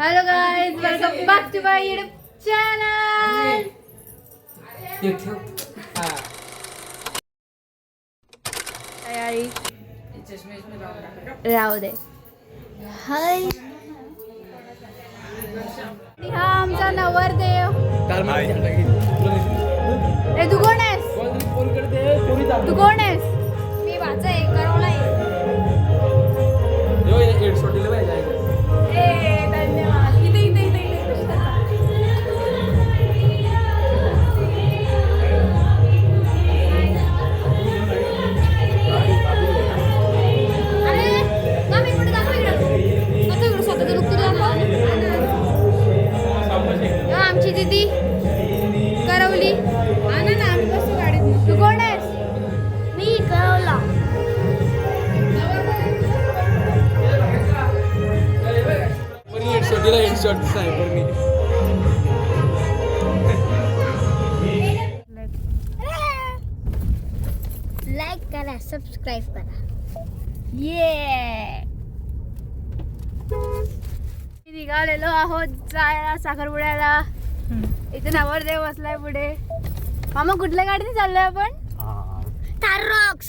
Hello guys, welcome back to my YouTube channel. तयारी राहू दे. हाय, हा आमचा नवरदेव. ए तू कोण आहेस? तू कोण आहेस? मी वाचा आहे, करवला आहे. धन्यवाद. इथे इथे इथे आमची दीदी करवली. ना आम्ही बसू गाडीत. तू कोण आहेस? मी करवला. लाईक करा, सबस्क्राईब करा. ये निघालेलो आहोत जायला साखरपुड्याला. इथे नवरदेव बसलाय पुढे. मामा कुठल्या गाडीने चाललोय आपण? थाररॉक्स.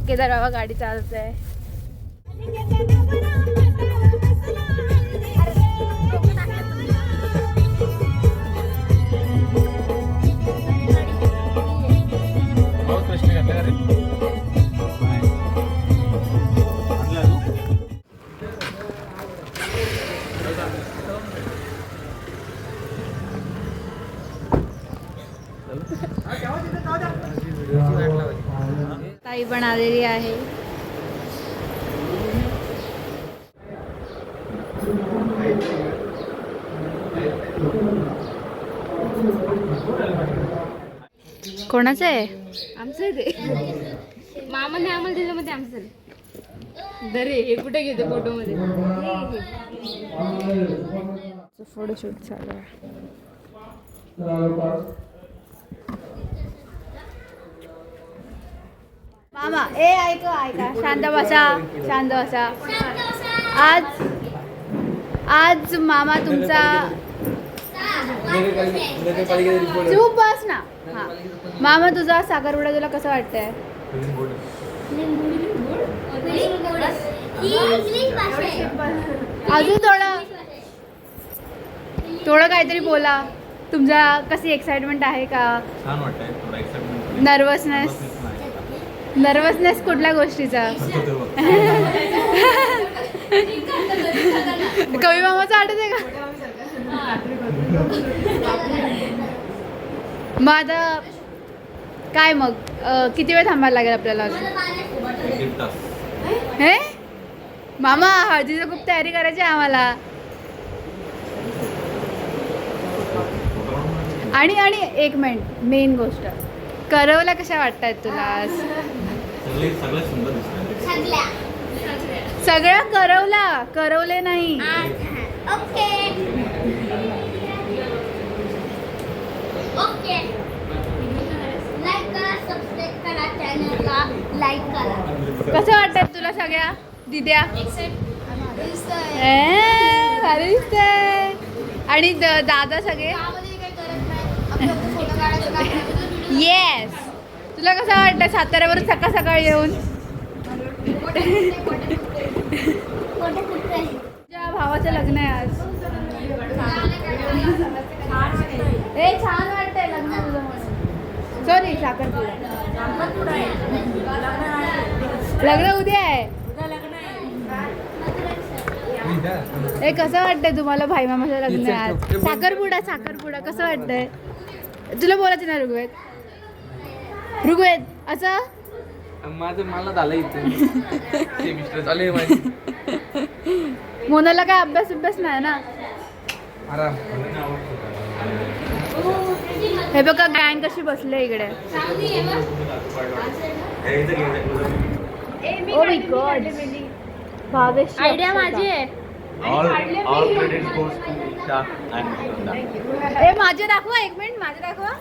केदार बाबा गाडी चालवत आहे. ताई पण आलेली आहे. कोणाचं आहे? आमचं आहे ते. मामाने आम्हाला दिलं मध्ये आमचं झालं. दरे हे कुठे घेते फोटो मध्ये? फोटोशूट चालू आहे. मामा ऐका शांत बसा, शांत बसा. आज मामा तुमचा चूप बस ना. हा मामा तुझा साखरपुडा तुला कसं वाटतंय? अजून थोडं काहीतरी बोला. तुमचा कशी एक्साइटमेंट आहे का? छान वाटतंय. नर्वसनेस कुठल्या गोष्टीचा? कवी मामाचं आठवत आहे का? मग आता काय मग किती वेळ थांबायला लागेल आपल्याला अजून? हे मामा हळदीची खूप तयारी करायची आहे आम्हाला. आणि एक मिनिट, मेन गोष्ट, करवला कशा वाटतायत तुला आज? सगळ्या करवले नाही. Okay okay. लाईक करा, सबस्क्राईब करा, चॅनलला लाईक करा. कसं वाटतंय तुला सगळ्या दिद्या? भारी दिसतंय. आणि दादा सगळे? येस. तुला कसं वाटतं साताऱ्यावरून सकाळ सकाळ येऊन? तुझ्या भावाचं लग्न आहे आज. छान वाटतंय लग्न तुझं म्हणून. सॉरी, साखरपुडा. लग्न उद्या आहे. हे कसं वाटतंय तुम्हाला? भाई मामाचं लग्न आहे आज. साखरपुडा कसं वाटतंय तुला? बोलायचं ना ऋग्वेद असं माझं मला झालं इथे सेमिस्टर चालू आहे माझी. मोनाला काय अभ्यास नाही ना? आराम. हे बघा गँग कशी बसले इकडे. Oh my God, Bhavesh idea माझी आहे. माझे दाखवा, एक मिनिट माझे दाखवा.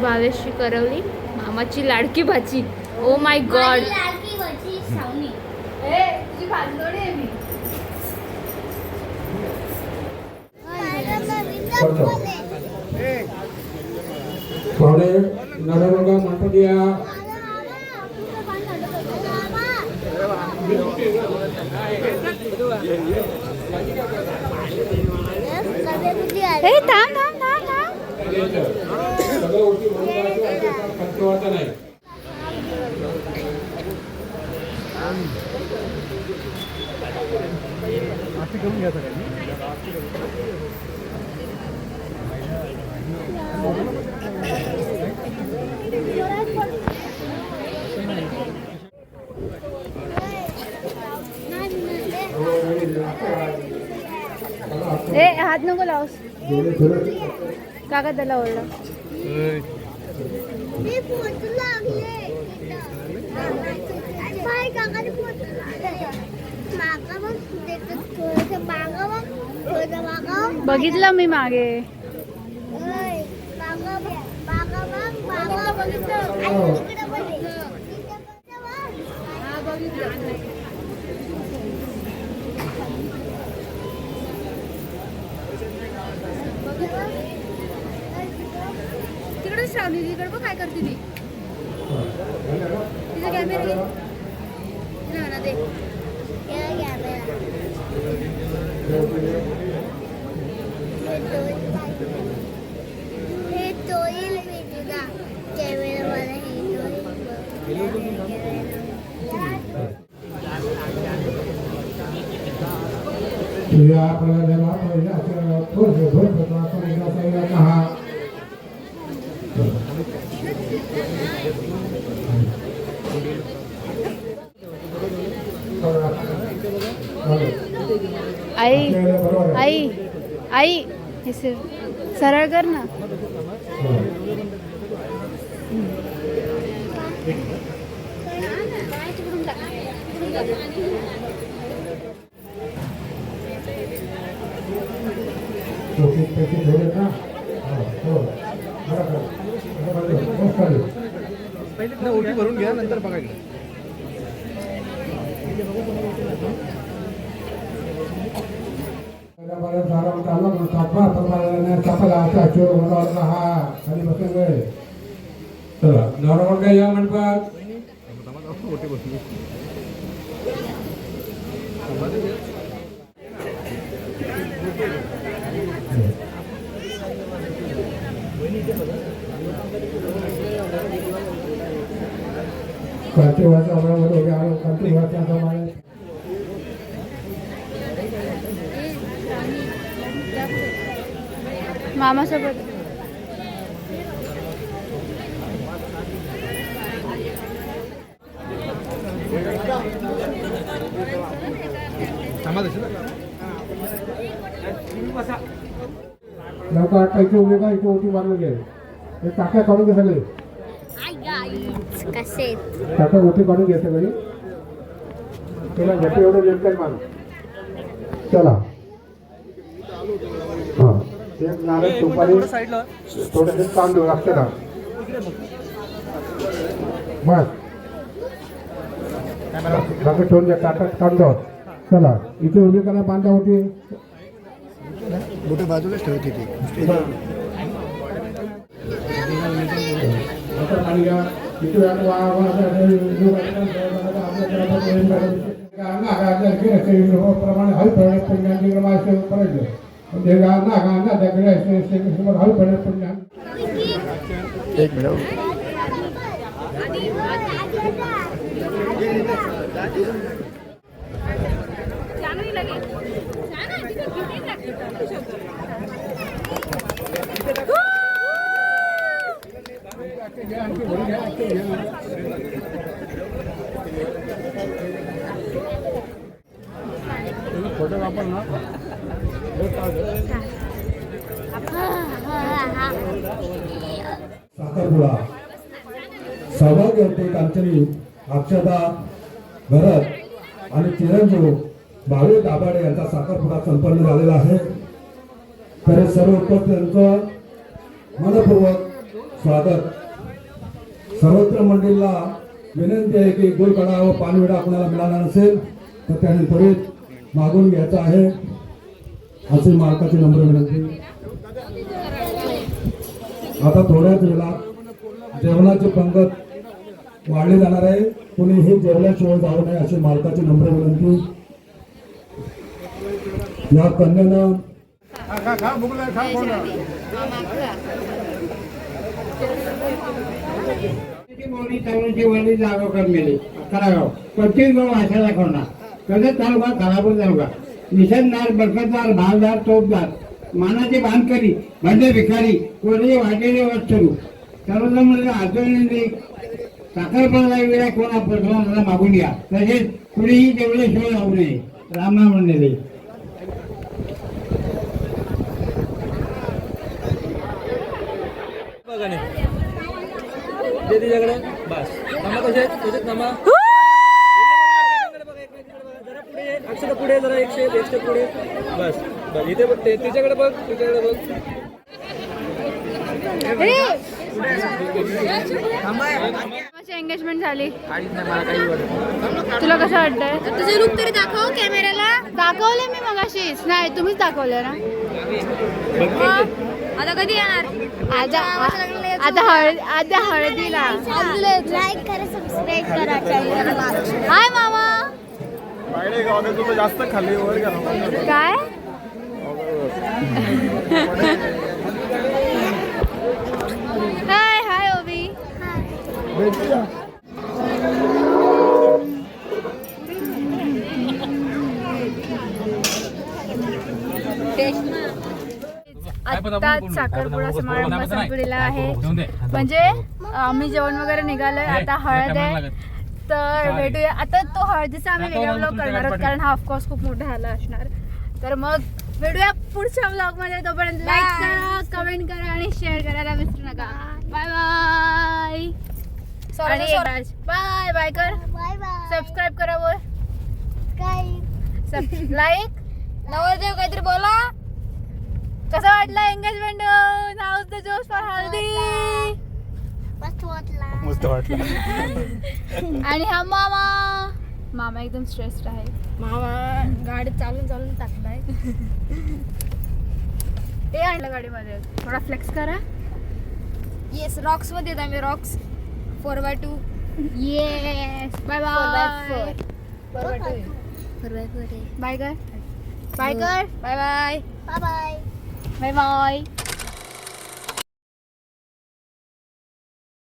भावेशची करवली, मामाची लाडकी भाची. Oh my God. लाडकी भाची सावनी. पाहुणे नवरंगा मंडप या ए थांब थांब थांब थांब सगळं गोष्टी खर्च नाही. ए हात नको लावस काका त्याला ओरडा मी फोटो लागले पाय काकाने फोटो लागले मागा मग देतात थोडंसं मागा मग थोडं मागा बघितलं मी मागे मागा मागा मग मागा बघितलं आणि तिकडे बघितलं तिकडे श्रावणी तिकडे बघ काय करते ती तिचा कॅमेरा घे ना दे हे तोईल मी तुझा कॅमेरा मला या प्रयोजनाला पहिल्या थोडं हा आई आई आई हे सरळ कर ना पहिले ओटी भरून घ्या नंतर बघा. चला नवरा या मंडपात काठीवाच्या अमरामध्ये आलो काठीवाच्या समाज मामासोबत लवकर आटायची उभी का इथे ओटी मारली गेली हे टाक्या काढून घे सगळे कसे टाक्या ओटी काढून घे सगळी त्याला घटे एवढं नेमकं मान चला हा एक नारळ सुपारी थोडेसे तांदूळ लागते ना बस बाकी ठेवून द्या ताटात काढतो चला इथे उभी करा बांधा होती मोठ्या बाजूलाच ठेवते ती प्रमाणे हल एक मिनिट फोटो वापर ना साखरपुडा सहभागी होते कांचनी अक्षता भरत आणि चिरंजीव भावे दाभाडे यांचा साखरपुडा संपन्न झालेला आहे. तर सर्व उपस्थितांचं मनपूर्वक स्वागत. सर्वत्र मंडळीला विनंती आहे की गुळकडा व पानविडा कोणाला मिळाला नसेल तर त्याने त्वरित मागून घ्यायचं आहे असे मालकाची नम्र विनंती. आता थोड्याच वेळात जेवणाची पंगत वाढली जाणार आहे. कुणीही जेवल्याशिवाय जाऊ नये अशी मालकाची नम्र विनंती. या कन्यानं मोठी तालुक्याची वडील जागोकर मेले 11 गाव 25 गाव आशाला खोना कर्जत तालुका खालापूर तालुका निषेधदार बरकतदार भागदार तोपदार मानाचे बांधकरी बंडे भिकारी कोरडे वाटेले वस्तरू सर्वजण आचरणी साखरपणा वेळा कोणा प्रश्नाला मागून या. तसेच कुणीही जेवल्याशिवाय राहू नये. रामनाम म्हणले तिच्याकडे बस थांबा कसे थांबा अक्षर पुढे जरा एकशे पुढे बस बस इथे बघ तिच्याकडे बघ एंगेजमेंट झाली. तुला कसं वाटतंय? तुझं लुक तरी दाखव कॅमेऱ्याला. दाखवले मी मगाशीच. नाही तुम्हीच दाखवले ना. आता कधी येणार? आता हळदीला. लाईक करा सबस्क्राईब करा चॅनलला. हाय मामा. जास्त खाली वर गेला काय हाय हाय ओबी. आत्ताच साखरपुडा समारंभ संपलेला आहे. म्हणजे आम्ही जेवण वगैरे निघालोय. आता हळद आहे. तर भेटूया आता. तो हळदीचा आम्ही वेगळा ब्लॉग करणार आहोत कारण हा ऑफकोर्स खूप मोठा झाला असणार. तर मग भेटूया पुढच्या ब्लॉग मध्ये. तोपर्यंत लाईक करा, कमेंट करा आणि शेअर करायला विसरू नका. Bye bye. बाय बाय कर. Bye bye. सबस्क्राईब करा बोल. काय लाईक. नवरदेव काहीतरी बोला. कसं वाटलं एंगेजमेंट? हाऊस द जोश फॉर हल्दी. मस्त वाटलं. आणि हा मामा एकदम स्ट्रेस्ड आहे. मामा गाडी चालून टाकलाय. हे आणलं गाडीमध्ये. थोडा फ्लेक्स करा. येस रॉक्स मध्ये येत आम्ही. Rocks 4x2. Yes. Bye bye. 4x2 bye कर. Bye bye. Bye bye. Bye bye.